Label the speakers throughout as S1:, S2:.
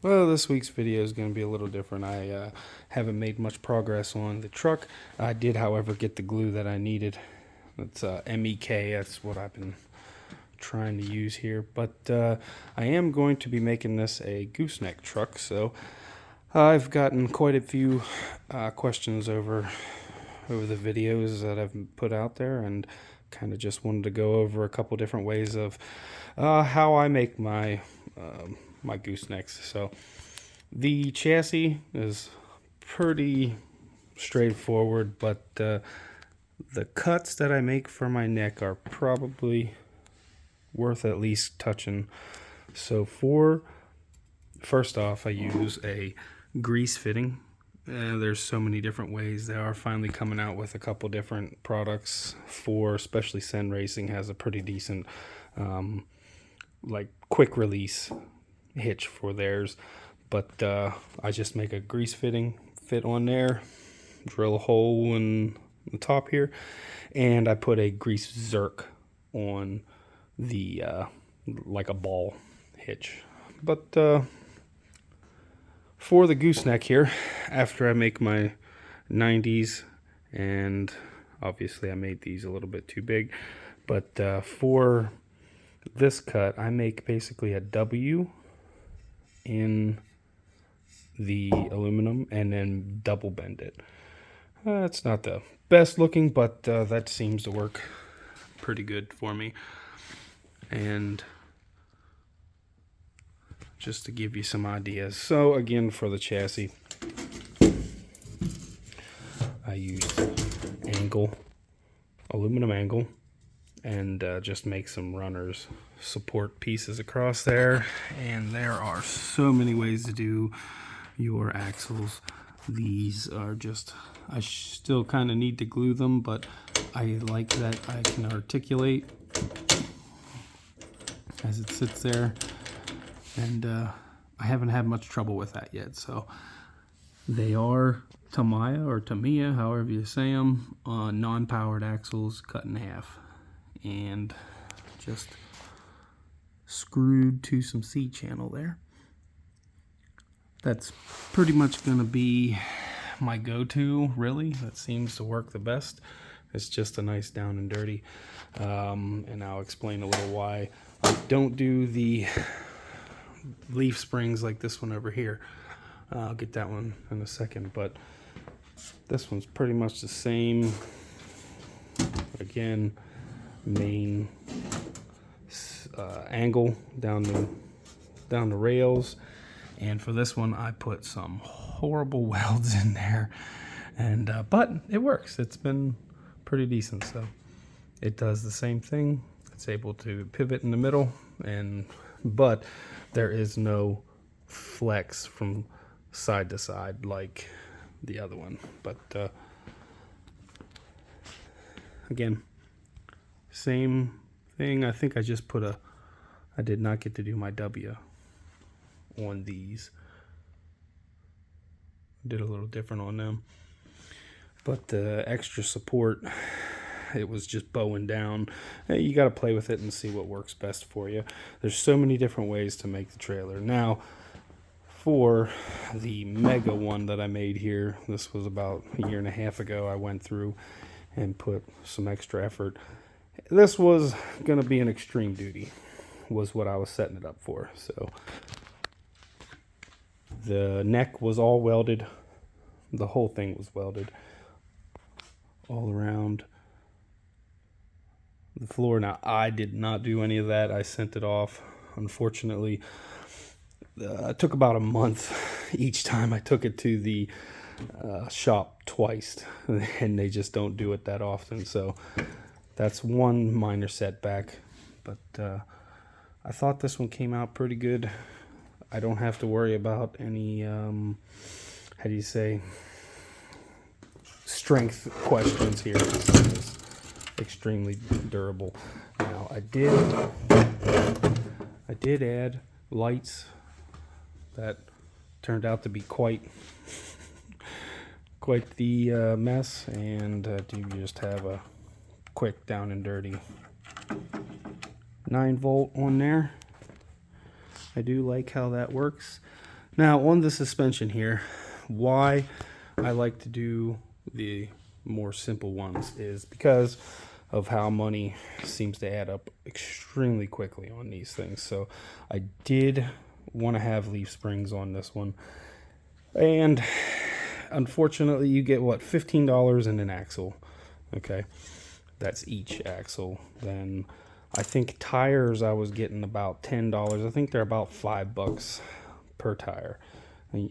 S1: Well, this week's video is going to be a little different. I haven't made much progress on the truck. I did, however, get the glue that I needed. It's MEK, that's what I've been trying to use here. But I am going to be making this a gooseneck truck, so I've gotten quite a few questions over the videos that I've put out there, and kind of just wanted to go over a couple different ways of how I make my my goosenecks. So the chassis is pretty straightforward, but the cuts that I make for my neck are probably worth at least touching. So first off, I use a grease fitting. There's so many different ways. They are finally coming out with a couple different products for, especially Sen Racing has a pretty decent like quick release hitch for theirs. But I just make a grease fit on there, drill a hole in the top here, and I put a grease zerk on the like a ball hitch. But for the gooseneck here, after I make my 90s, and obviously I made these a little bit too big, but for this cut I make basically a W in the aluminum and then double bend it. It's not the best looking, but that seems to work pretty good for me. And just to give you some ideas, so again, for the chassis I used aluminum angle, and just make some runners, support pieces across there. And there are so many ways to do your axles. These are just, I still kind of need to glue them, but I like that I can articulate as it sits there, and I haven't had much trouble with that yet. So they are Tamiya or Tamiya, however you say them, non-powered axles cut in half and just screwed to some C-channel there. That's pretty much going to be my go-to, really. That seems to work the best. It's just a nice down and dirty. And I'll explain a little why I don't do the leaf springs like this one over here. I'll get that one in a second, but this one's pretty much the same. Again, main angle down the rails. And for this one, I put some horrible welds in there, and but it works. It's been pretty decent. So it does the same thing. It's able to pivot in the middle, but there is no flex from side to side like the other one. But again, same thing. I think I just put I did not get to do my W on these. Did a little different on them, but the extra support, it was just bowing down. You got to play with it and see what works best for you. There's so many different ways to make the trailer. Now, for the mega one that I made here, this was about a year and a half ago, I went through and put some extra effort. This was going to be an extreme duty, was what I was setting it up for. So the neck was all welded. The whole thing was welded all around the floor. Now, I did not do any of that. I sent it off. Unfortunately, it took about a month each time I took it to the shop twice, and they just don't do it that often. So that's one minor setback. But I thought this one came out pretty good. I don't have to worry about any, how do you say, strength questions here. It's extremely durable. Now, I did add lights that turned out to be quite the mess, and do just have a quick down and dirty 9-volt on there. I do like how that works. Now on the suspension here, why I like to do the more simple ones is because of how money seems to add up extremely quickly on these things. So I did want to have leaf springs on this one, and unfortunately you get what, $15 in an axle. Okay, that's each axle. Then I think tires I was getting about $10. I think they're about $5 per tire,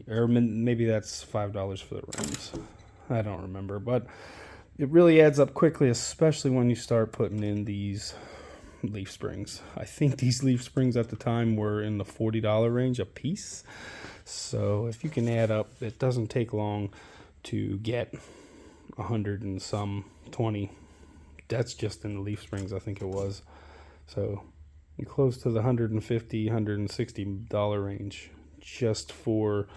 S1: or maybe that's $5 for the rims. I don't remember, but it really adds up quickly, especially when you start putting in these leaf springs. I think these leaf springs at the time were in the $40 range a piece. So if you can add up, it doesn't take long to get 100 and some 20. That's just in the leaf springs, I think it was. So you're close to the $150, $160 range just for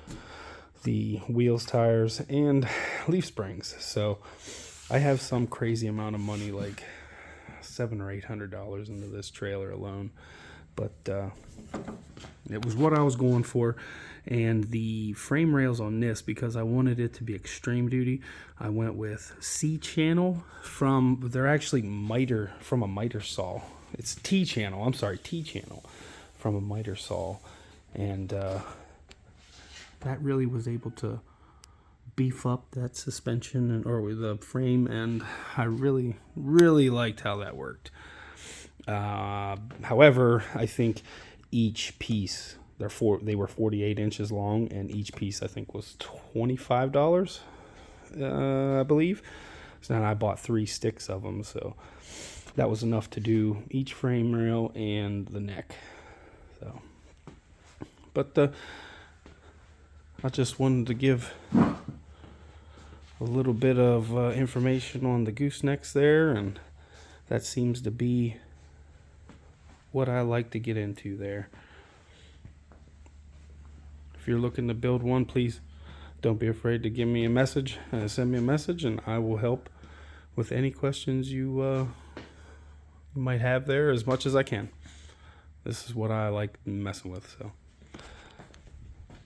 S1: the wheels, tires, and leaf springs. So I have some crazy amount of money, like $700 or $800 into this trailer alone, but it was what I was going for. And the frame rails on this, because I wanted it to be extreme duty, I went with C channel they're actually miter, from a miter saw. It's T channel from a miter saw, and that really was able to beef up that suspension or the frame, and I really liked how that worked. However, I think each piece, they were 48 inches long, and each piece I think was $25, I believe. So then I bought 3 sticks of them, so that was enough to do each frame rail and the neck. So, but I just wanted to give a little bit of information on the goosenecks there, and that seems to be what I like to get into there. If you're looking to build one, please don't be afraid to give me a message, send me a message, and I will help with any questions you might have there as much as I can. This is what I like messing with, so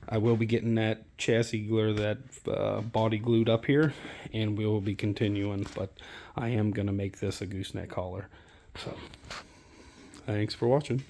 S1: I will be getting that chassis or that body glued up here, and we will be continuing, but I am going to make this a gooseneck hauler. So, thanks for watching.